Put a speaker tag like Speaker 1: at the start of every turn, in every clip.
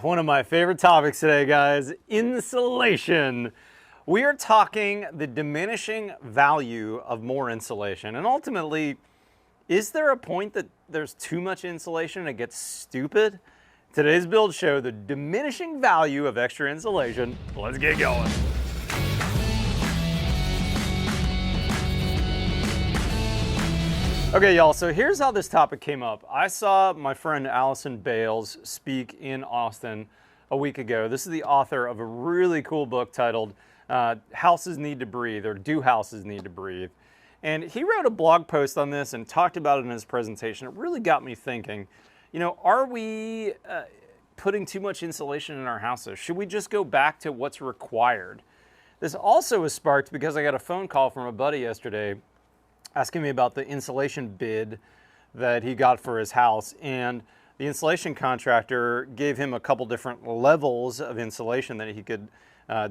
Speaker 1: One of my favorite topics today, guys, insulation. We are talking the diminishing value of more insulation. And ultimately, is there a point that there's too much insulation and it gets stupid? Today's build show the diminishing value of extra insulation. Let's get going. Okay, y'all, so here's how this topic came up. I saw my friend Allison speak in Austin a week ago. This is the author of a really cool book titled Houses Need to Breathe, or Do Houses Need to Breathe? And he wrote a blog post on this and talked about it in his presentation. It really got me thinking, you know, are we putting too much insulation in our houses? Should we just go back to what's required? This also was sparked because I got a phone call from a buddy yesterday asking me about the insulation bid that he got for his house. And the insulation contractor gave him a couple different levels of insulation that he could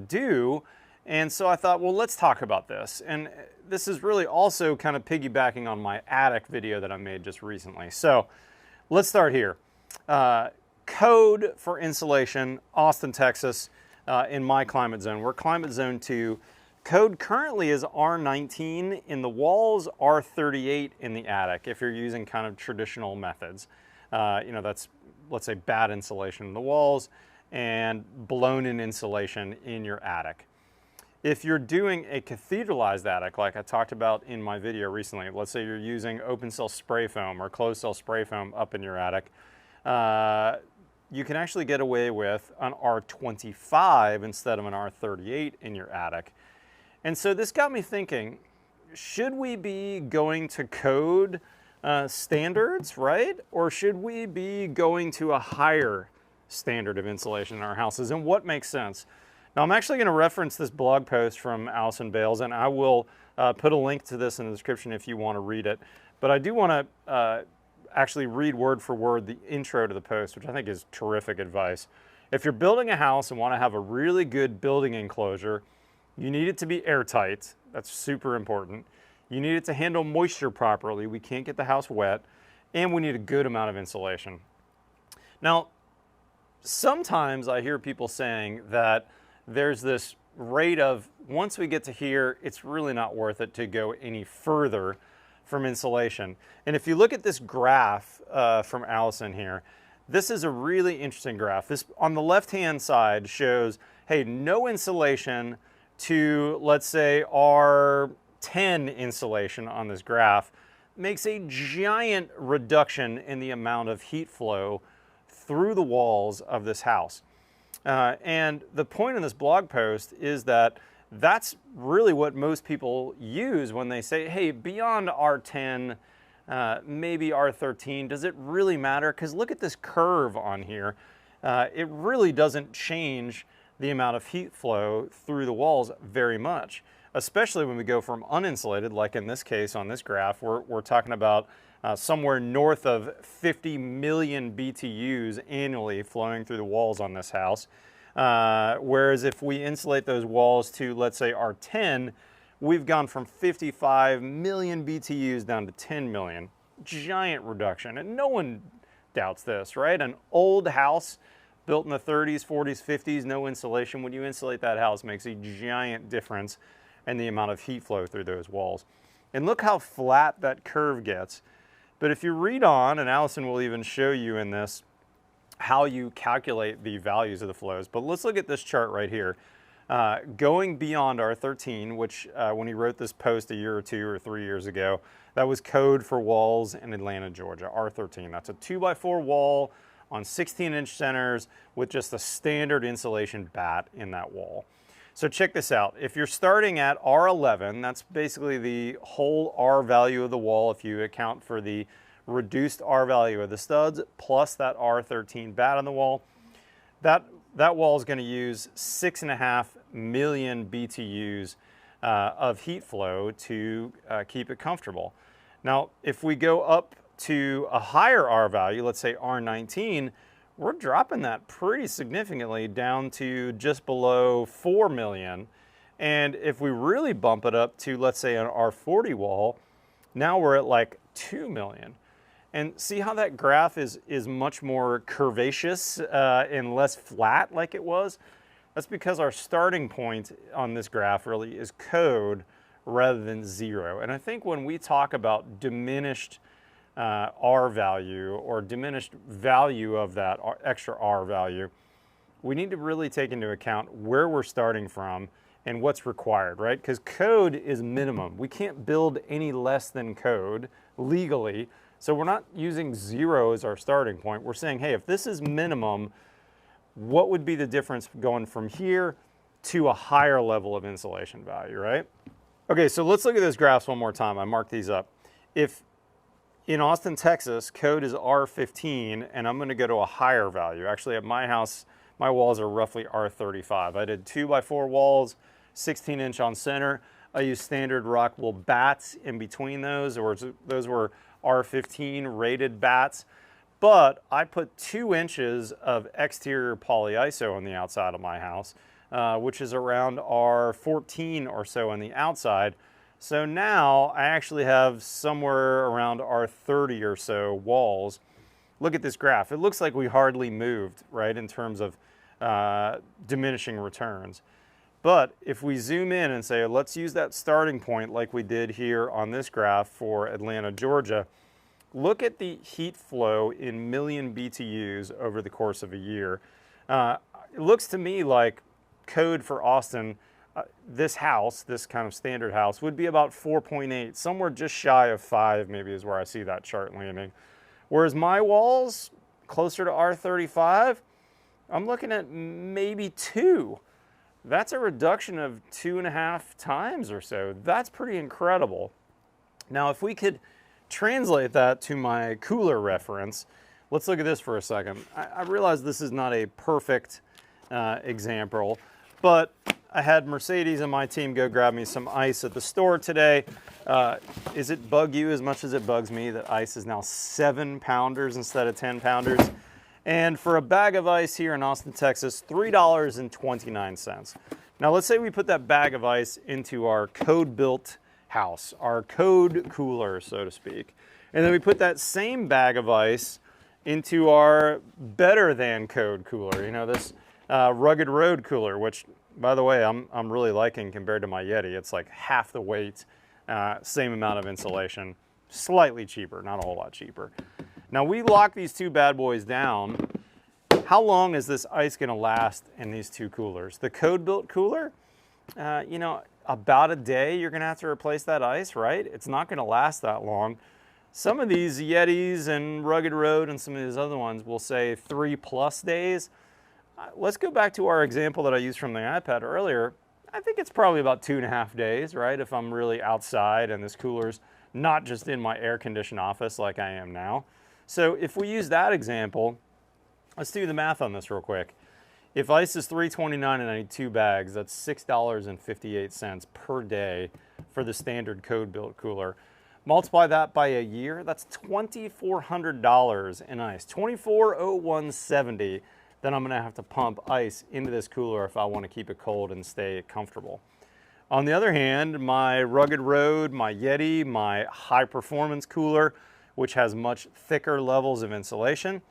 Speaker 1: do. And so I thought, well, let's talk about this. And this is really also kind of piggybacking on my attic video that I made just recently. So let's start here. Code for insulation, Austin, Texas, in my climate zone. We're climate zone 2. Code currently is R19 in the walls, R38 in the attic, if you're using kind of traditional methods. You know, that's, let's say, bad insulation in the walls and blown-in insulation in your attic. If you're doing a cathedralized attic, like I talked about in my video recently, let's say you're using open cell spray foam or closed cell spray foam up in your attic, you can actually get away with an R25 instead of an R38 in your attic. And so this got me thinking, should we be going to code standards, right? Or should we be going to a higher standard of insulation in our houses? And what makes sense? Now, I'm actually going to reference this blog post from Allison, and I will put a link to this in the description if you want to read it. But I do want to actually read word for word the intro to the post, which I think is terrific advice. If you're building a house and want to have a really good building enclosure, you need it to be airtight. That's super important. You need it to handle moisture properly. We can't get the house wet. And we need a good amount of insulation. Now, sometimes I hear people saying that there's this rate of, once we get to here, it's really not worth it to go any further from insulation. And if you look at this graph from Allison here, this is a really interesting graph. This, on the left-hand side, shows, hey, no insulation to, let's say, R10 insulation on this graph makes a giant reduction in the amount of heat flow through the walls of this house. And the point in this blog post is that that's really what most people use when they say, hey, beyond R10, maybe R13, does it really matter? Because look at this curve on here. It really doesn't change the amount of heat flow through the walls very much, especially when we go from uninsulated, like in this case on this graph, we're talking about somewhere north of 50 million BTUs annually flowing through the walls on this house. Whereas if we insulate those walls to, let's say, R10, we've gone from 55 million BTUs down to 10 million. Giant reduction, and no one doubts this, right? An old house built in the 30s, 40s, 50s, no insulation. When you insulate that house, it makes a giant difference in the amount of heat flow through those walls. And look how flat that curve gets. But if you read on, and Allison will even show you in this, how you calculate the values of the flows. But let's look at this chart right here. Going beyond R13, which when he wrote this post a year or 2 or 3 years ago, that was code for walls in Atlanta, Georgia, R13. That's a 2x4 wall on 16-inch centers with just a standard insulation bat in that wall. So check this out. If you're starting at R11, that's basically the whole R value of the wall if you account for the reduced R value of the studs plus that R13 bat on the wall. That wall is going to use 6.5 million BTUs of heat flow to keep it comfortable. Now, if we go up to a higher R value, let's say R19, we're dropping that pretty significantly down to just below 4 million. And if we really bump it up to, let's say, an R40 wall, now we're at like 2 million. And see how that graph is much more curvaceous and less flat like it was? That's because our starting point on this graph really is code rather than zero. And I think when we talk about diminished R value or diminished value of that extra R value, we need to really take into account where we're starting from and what's required, right? Because code is minimum. We can't build any less than code legally. So we're not using zero as our starting point. We're saying, hey, if this is minimum, what would be the difference going from here to a higher level of insulation value, right? Okay, so let's look at those graphs one more time. I marked these up. If in Austin, Texas, code is R15, and I'm gonna go to a higher value. Actually, at my house, my walls are roughly R35. I did 2x4 walls, 16-inch on center. I used standard rock wool bats in between those, or those were R15 rated bats. But I put 2 inches of exterior polyiso on the outside of my house, which is around R14 or so on the outside. So now I actually have somewhere around R30 or so walls. Look at this graph. It looks like we hardly moved, right, in terms of diminishing returns. But if we zoom in and say, let's use that starting point like we did here on this graph for Atlanta, Georgia, look at the heat flow in million BTUs over the course of a year. It looks to me like code for Austin, this house, this kind of standard house, would be about 4.8, somewhere just shy of 5 maybe is where I see that chart landing. Whereas my walls, closer to R35, I'm looking at maybe 2. That's a reduction of 2.5 times or so. That's pretty incredible. Now, if we could translate that to my cooler reference, let's look at this for a second. I realize this is not a perfect example, but I had Mercedes and my team go grab me some ice at the store today. Is it bug you as much as it bugs me that ice is now 7-pounders instead of 10-pounders? And for a bag of ice here in Austin, Texas, $3.29. Now let's say we put that bag of ice into our code-built house, our code cooler, so to speak. And then we put that same bag of ice into our better than code cooler, you know, this rugged road cooler, which, by the way, I'm really liking compared to my Yeti. It's like half the weight, same amount of insulation, slightly cheaper, not a whole lot cheaper. Now we lock these two bad boys down. How long is this ice gonna last in these two coolers? The code-built cooler, you know, about a day you're gonna have to replace that ice, right? It's not gonna last that long. Some of these Yetis and Rugged Road and some of these other ones will say 3+ days. Let's go back to our example that I used from the iPad earlier. I think it's probably about 2.5 days, right? If I'm really outside and this cooler's not just in my air-conditioned office like I am now. So if we use that example, let's do the math on this real quick. If ice is $3.29 and I need 2 bags, that's $6.58 per day for the standard code-built cooler. Multiply that by a year, that's $2,400 in ice, $2,401.70. Then I'm gonna have to pump ice into this cooler if I wanna keep it cold and stay comfortable. On the other hand, my Rugged Road, my Yeti, my high performance cooler, which has much thicker levels of insulation,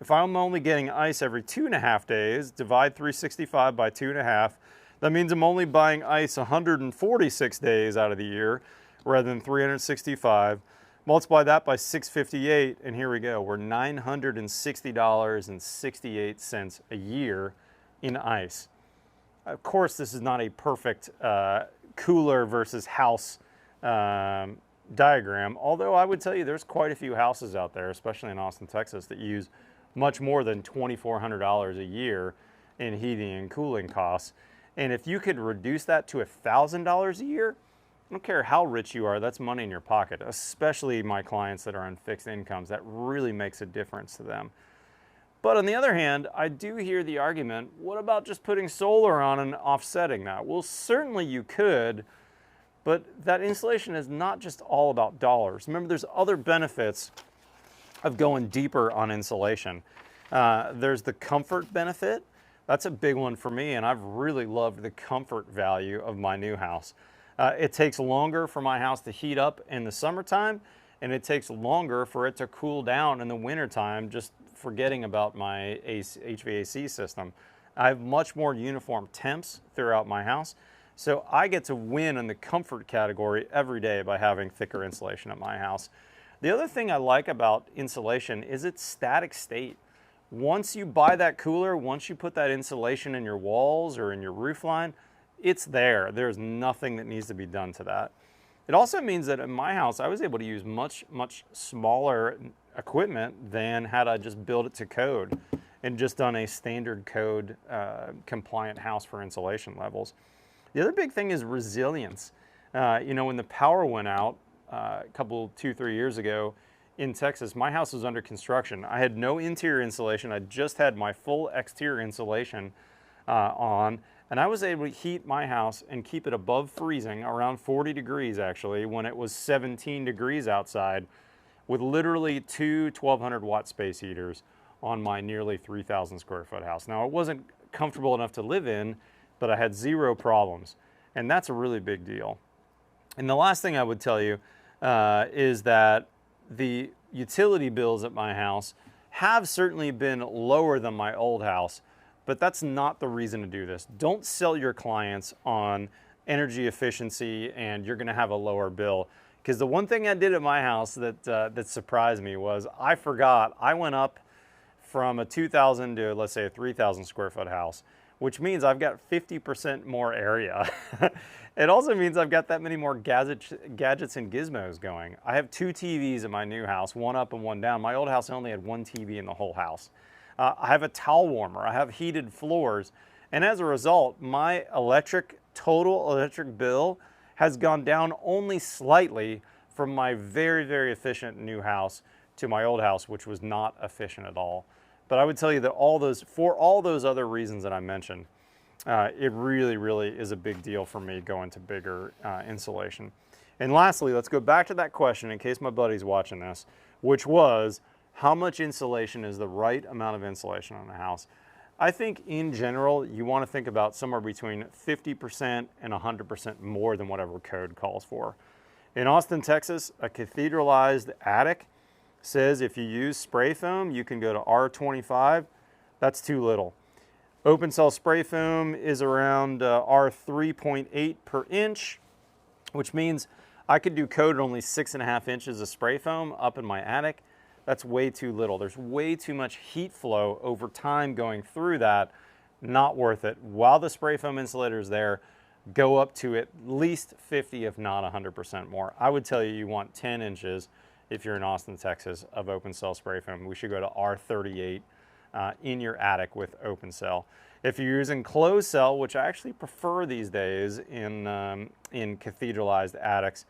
Speaker 1: if I'm only getting ice every 2.5 days, divide 365 by 2.5, that means I'm only buying ice 146 days out of the year rather than 365. Multiply that by 658, and here we go. We're $960.68 a year in ice. Of course, this is not a perfect cooler versus house diagram, although I would tell you there's quite a few houses out there, especially in Austin, Texas, that use much more than $2,400 a year in heating and cooling costs. And if you could reduce that to $1,000 a year, I don't care how rich you are, that's money in your pocket, especially my clients that are on fixed incomes. That really makes a difference to them. But on the other hand, I do hear the argument, what about just putting solar on and offsetting that? Well, certainly you could, but that insulation is not just all about dollars. Remember, there's other benefits of going deeper on insulation. There's the comfort benefit. That's a big one for me, and I've really loved the comfort value of my new house. It takes longer for my house to heat up in the summertime, and it takes longer for it to cool down in the wintertime, just forgetting about my HVAC system. I have much more uniform temps throughout my house, so I get to win in the comfort category every day by having thicker insulation at my house. The other thing I like about insulation is its static state. Once you buy that cooler, once you put that insulation in your walls or in your roof line, it's there. There's nothing that needs to be done to that. It also means that in my house, I was able to use much smaller equipment than had I just built it to code and just done a standard code compliant house for insulation levels. The other big thing is resilience. You know, when the power went out a couple, 2-3 years ago in Texas, my house was under construction. I had no interior insulation. I just had my full exterior insulation on, and I was able to heat my house and keep it above freezing, around 40 degrees actually, when it was 17 degrees outside, with literally 2 1200 watt space heaters on my nearly 3,000 square foot house. Now, it wasn't comfortable enough to live in, but I had zero problems, and that's a really big deal. And the last thing I would tell you is that the utility bills at my house have certainly been lower than my old house, but that's not the reason to do this. Don't sell your clients on energy efficiency and you're gonna have a lower bill. Because the one thing I did at my house that surprised me was I forgot I went up from a 2,000 to, let's say, a 3,000 square foot house, which means I've got 50% more area. It also means I've got that many more gadgets and gizmos going. I have 2 TVs in my new house, one up and one down. My old house only had 1 TV in the whole house. I have a towel warmer, I have heated floors, and as a result, my total electric bill has gone down only slightly from my very efficient new house to my old house, which was not efficient at all. But I would tell you that for all those other reasons that I mentioned, it really is a big deal for me going to bigger insulation. And lastly, let's go back to that question in case my buddy's watching this, which was, how much insulation is the right amount of insulation on a house? I think in general, you want to think about somewhere between 50% and 100% more than whatever code calls for. In Austin, Texas, a cathedralized attic says if you use spray foam, you can go to R25. That's too little. Open cell spray foam is around R3.8 per inch, which means I could do code at only 6.5 inches of spray foam up in my attic. That's way too little. There's way too much heat flow over time going through that. Not worth it. While the spray foam insulator is there, go up to at least 50, if not 100% more. I would tell you, you want 10 inches if you're in Austin, Texas, of open cell spray foam. We should go to R38 in your attic with open cell. If you're using closed cell, which I actually prefer these days in cathedralized attics,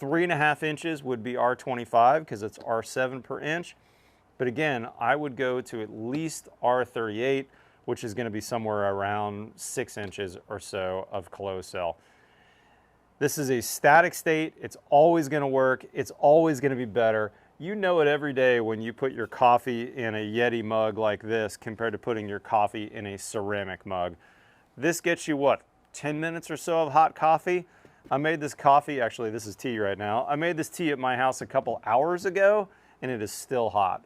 Speaker 1: 3.5 inches would be R25 because it's R7 per inch. But again, I would go to at least R38, which is going to be somewhere around 6 inches or so of closed cell. This is a static state. It's always going to work. It's always going to be better. You know it every day when you put your coffee in a Yeti mug like this compared to putting your coffee in a ceramic mug. This gets you what, 10 minutes or so of hot coffee? I made this coffee, actually this is tea right now. I made this tea at my house a couple hours ago and it is still hot.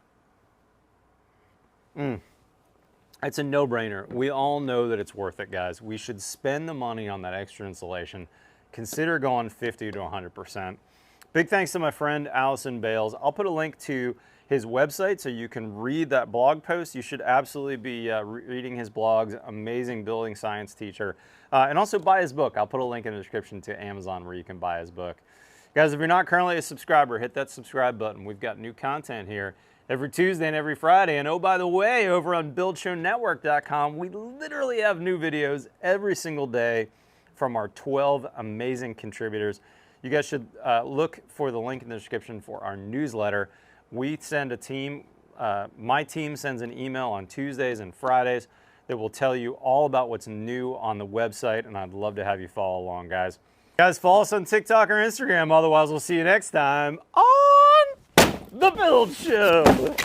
Speaker 1: It's a no-brainer. We all know that it's worth it, guys. We should spend the money on that extra insulation. Consider going 50 to 100%. Big thanks to my friend Allison Bales. I'll put a link to his website so you can read that blog post. You should absolutely be reading his blogs. Amazing building science teacher. And also buy his book. I'll put a link in the description to Amazon where you can buy his book. Guys, if you're not currently a subscriber, hit that subscribe button. We've got new content here every Tuesday and every Friday. And oh, by the way, over on BuildShowNetwork.com, we literally have new videos every single day from our 12 amazing contributors. You guys should look for the link in the description for our newsletter. We send a team, my team sends an email on Tuesdays and Fridays that will tell you all about what's new on the website, and I'd love to have you follow along, guys. Guys, follow us on TikTok or Instagram. Otherwise, we'll see you next time on The Build Show.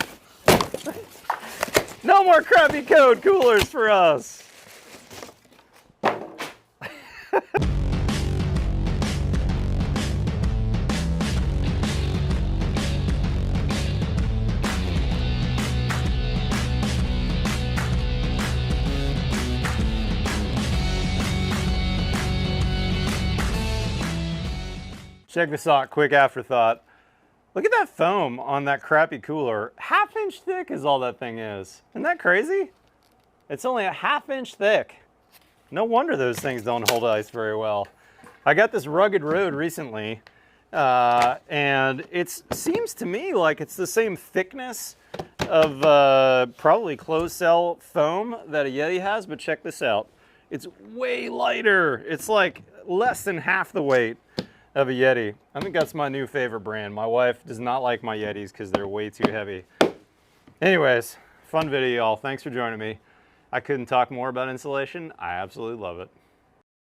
Speaker 1: No more crappy code coolers for us. Check this out, quick afterthought. Look at that foam on that crappy cooler. 1/2 inch thick is all that thing is. Isn't that crazy? It's only 1/2 inch thick. No wonder those things don't hold ice very well. I got this Rugged Road recently, and it seems to me like it's the same thickness of probably closed cell foam that a Yeti has, but check this out. It's way lighter. It's like less than half the weight of a Yeti. I think that's my new favorite brand. My wife does not like my Yetis because they're way too heavy. Anyways, fun video, y'all. Thanks for joining me. I couldn't talk more about insulation. I absolutely love it.